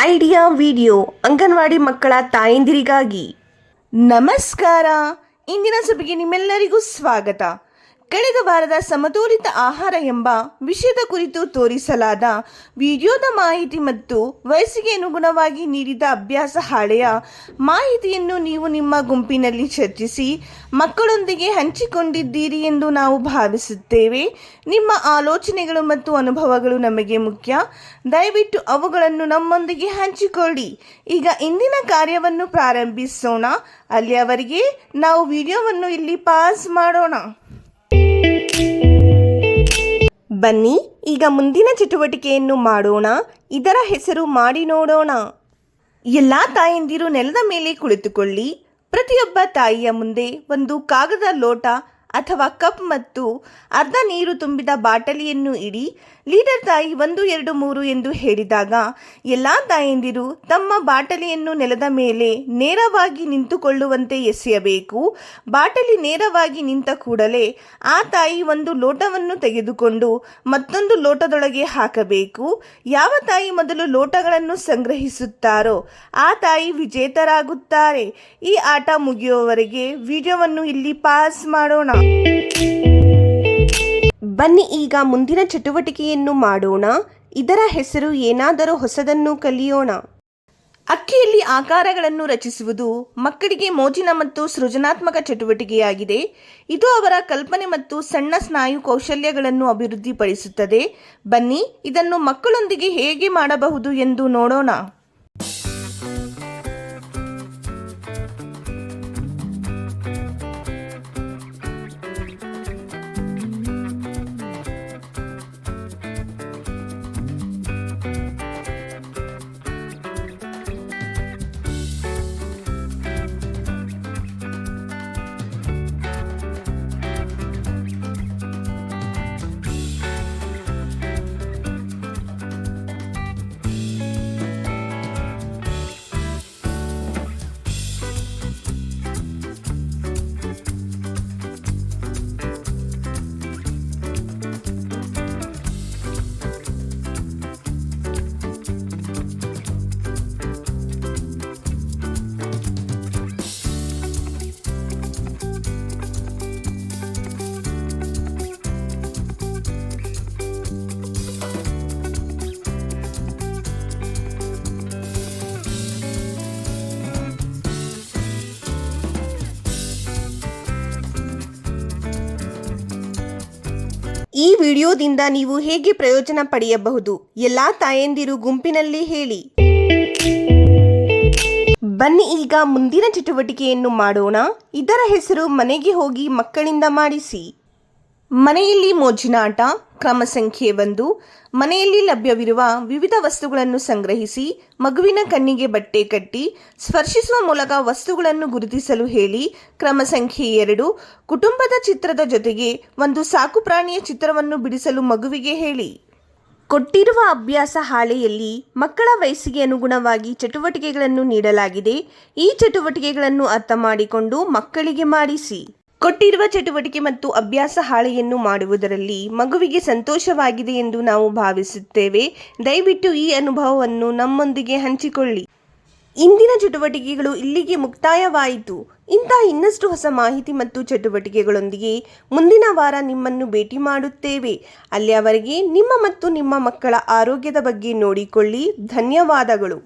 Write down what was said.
Idea video anganwadi ಮಕ್ಕಳ ತಾಯಂದಿರಿಗಾಗಿ. ನಮಸ್ಕಾರ. ಇಂದಿನ ಸಭೆಗೆ ನಿಮ್ಮೆಲ್ಲರಿಗೂ ಸ್ವಾಗತ. ಕಳೆದ ವಾರದ ಸಮತೋಲಿತ ಆಹಾರ ಎಂಬ ವಿಷಯದ ಕುರಿತು ತೋರಿಸಲಾದ ವಿಡಿಯೋದ ಮಾಹಿತಿ ಮತ್ತು ವಯಸ್ಸಿಗೆ ಅನುಗುಣವಾಗಿ ನೀಡಿದ ಅಭ್ಯಾಸ ಹಾಳೆಯ ಮಾಹಿತಿಯನ್ನು ನೀವು ನಿಮ್ಮ ಗುಂಪಿನಲ್ಲಿ ಚರ್ಚಿಸಿ ಮಕ್ಕಳೊಂದಿಗೆ ಹಂಚಿಕೊಂಡಿದ್ದೀರಿ ಎಂದು ನಾವು ಭಾವಿಸುತ್ತೇವೆ. ನಿಮ್ಮ ಆಲೋಚನೆಗಳು ಮತ್ತು ಅನುಭವಗಳು ನಮಗೆ ಮುಖ್ಯ. ದಯವಿಟ್ಟು ಅವುಗಳನ್ನು ನಮ್ಮೊಂದಿಗೆ ಹಂಚಿಕೊಳ್ಳಿ. ಈಗ ಇಂದಿನ ಕಾರ್ಯವನ್ನು ಪ್ರಾರಂಭಿಸೋಣ. ಅಲ್ಲಿಯವರೆಗೆ ನಾವು ವಿಡಿಯೋವನ್ನು ಇಲ್ಲಿ ಪಾಸ್ ಮಾಡೋಣ. ಬನ್ನಿ ಈಗ ಮುಂದಿನ ಚಟುವಟಿಕೆಯನ್ನು ಮಾಡೋಣ. ಇದರ ಹೆಸರು ಮಾಡಿ ನೋಡೋಣ. ಎಲ್ಲ ತಾಯಂದಿರು ನೆಲದ ಮೇಲೆ ಕುಳಿತುಕೊಳ್ಳಿ. ಪ್ರತಿಯೊಬ್ಬ ತಾಯಿಯ ಮುಂದೆ ಒಂದು ಕಾಗದ ಲೋಟ ಅಥವಾ ಕಪ್ ಮತ್ತು ಅರ್ಧ ನೀರು ತುಂಬಿದ ಬಾಟಲಿಯನ್ನು ಇಡಿ. ಲೀಡರ್ ತಾಯಿ 1, 2, 3 ಎಂದು ಹೇಳಿದಾಗ ಎಲ್ಲ ತಾಯಂದಿರು ತಮ್ಮ ಬಾಟಲಿಯನ್ನು ನೆಲದ ಮೇಲೆ ನೇರವಾಗಿ ನಿಂತುಕೊಳ್ಳುವಂತೆ ಎಸೆಯಬೇಕು. ಬಾಟಲಿ ನೇರವಾಗಿ ನಿಂತ ಕೂಡಲೇ ಆ ತಾಯಿ ಒಂದು ಲೋಟವನ್ನು ತೆಗೆದುಕೊಂಡು ಮತ್ತೊಂದು ಲೋಟದೊಳಗೆ ಹಾಕಬೇಕು. ಯಾವ ತಾಯಿ ಮೊದಲು ಲೋಟಗಳನ್ನು ಸಂಗ್ರಹಿಸುತ್ತಾರೋ ಆ ತಾಯಿ ವಿಜೇತರಾಗುತ್ತಾರೆ. ಈ ಆಟ ಮುಗಿಯುವವರೆಗೆ ವಿಡಿಯೋವನ್ನು ಇಲ್ಲಿ ಪಾಸ್ ಮಾಡೋಣ. ಬನ್ನಿ ಈಗ ಮುಂದಿನ ಚಟುವಟಿಕೆಯನ್ನು ಮಾಡೋಣ. ಇದರ ಹೆಸರು ಏನಾದರೂ ಹೊಸದನ್ನು ಕಲಿಯೋಣ. ಅಕ್ಕಿಯಲ್ಲಿ ಆಕಾರಗಳನ್ನು ರಚಿಸುವುದು ಮಕ್ಕಳಿಗೆ ಮೋಜಿನ ಮತ್ತು ಸೃಜನಾತ್ಮಕ ಚಟುವಟಿಕೆಯಾಗಿದೆ. ಇದು ಅವರ ಕಲ್ಪನೆ ಮತ್ತು ಸಣ್ಣ ಸ್ನಾಯು ಕೌಶಲ್ಯಗಳನ್ನು ಅಭಿವೃದ್ಧಿಪಡಿಸುತ್ತದೆ. ಬನ್ನಿ ಇದನ್ನು ಮಕ್ಕಳೊಂದಿಗೆ ಹೇಗೆ ಮಾಡಬಹುದು ಎಂದು ನೋಡೋಣ. ಈ ವಿಡಿಯೋದಿಂದ ನೀವು ಹೇಗೆ ಪ್ರಯೋಜನ ಪಡೆಯಬಹುದು ಎಲ್ಲ ತಾಯಂದಿರು ಗುಂಪಿನಲ್ಲಿ ಹೇಳಿ. ಬನ್ನಿ ಈಗ ಮುಂದಿನ ಚಟುವಟಿಕೆಯನ್ನು ಮಾಡೋಣ. ಇದರ ಹೆಸರು ಮನೆಗೆ ಹೋಗಿ ಮಕ್ಕಳಿಂದ ಮಾಡಿಸಿ. ಮನೆಯಲ್ಲಿ ಮೋಜಿನ ಆಟ. ಕ್ರಮ ಸಂಖ್ಯೆ 1. ಮನೆಯಲ್ಲಿ ಲಭ್ಯವಿರುವ ವಿವಿಧ ವಸ್ತುಗಳನ್ನು ಸಂಗ್ರಹಿಸಿ ಮಗುವಿನ ಕಣ್ಣಿಗೆ ಬಟ್ಟೆ ಕಟ್ಟಿ ಸ್ಪರ್ಶಿಸುವ ಮೂಲಕ ವಸ್ತುಗಳನ್ನು ಗುರುತಿಸಲು ಹೇಳಿ. ಕ್ರಮ ಸಂಖ್ಯೆ 2. ಕುಟುಂಬದ ಚಿತ್ರದ ಜೊತೆಗೆ ಒಂದು ಸಾಕು ಪ್ರಾಣಿಯ ಚಿತ್ರವನ್ನು ಬಿಡಿಸಲು ಮಗುವಿಗೆ ಹೇಳಿ. ಕೊಟ್ಟಿರುವ ಅಭ್ಯಾಸ ಹಾಳೆಯಲ್ಲಿ ಮಕ್ಕಳ ವಯಸ್ಸಿಗೆ ಅನುಗುಣವಾಗಿ ಚಟುವಟಿಕೆಗಳನ್ನು ನೀಡಲಾಗಿದೆ. ಈ ಚಟುವಟಿಕೆಗಳನ್ನು ಅರ್ಥ ಮಾಡಿಕೊಂಡು ಮಕ್ಕಳಿಗೆ ಮಾಡಿಸಿ. ಕೊಟ್ಟಿರುವ ಚಟುವಟಿಕೆ ಮತ್ತು ಅಭ್ಯಾಸ ಹಾಳೆಯನ್ನು ಮಾಡುವುದರಲ್ಲಿ ಮಗುವಿಗೆ ಸಂತೋಷವಾಗಿದೆ ಎಂದು ನಾವು ಭಾವಿಸುತ್ತೇವೆ. ದಯವಿಟ್ಟು ಈ ಅನುಭವವನ್ನು ನಮ್ಮೊಂದಿಗೆ ಹಂಚಿಕೊಳ್ಳಿ. ಇಂದಿನ ಚಟುವಟಿಕೆಗಳು ಇಲ್ಲಿಗೆ ಮುಕ್ತಾಯವಾಯಿತು. ಇಂಥ ಇನ್ನಷ್ಟು ಹೊಸ ಮಾಹಿತಿ ಮತ್ತು ಚಟುವಟಿಕೆಗಳೊಂದಿಗೆ ಮುಂದಿನ ವಾರ ನಿಮ್ಮನ್ನು ಭೇಟಿ ಮಾಡುತ್ತೇವೆ. ಅಲ್ಲಿಯವರೆಗೆ ನಿಮ್ಮ ಮತ್ತು ನಿಮ್ಮ ಮಕ್ಕಳ ಆರೋಗ್ಯದ ಬಗ್ಗೆ ನೋಡಿಕೊಳ್ಳಿ. ಧನ್ಯವಾದಗಳು.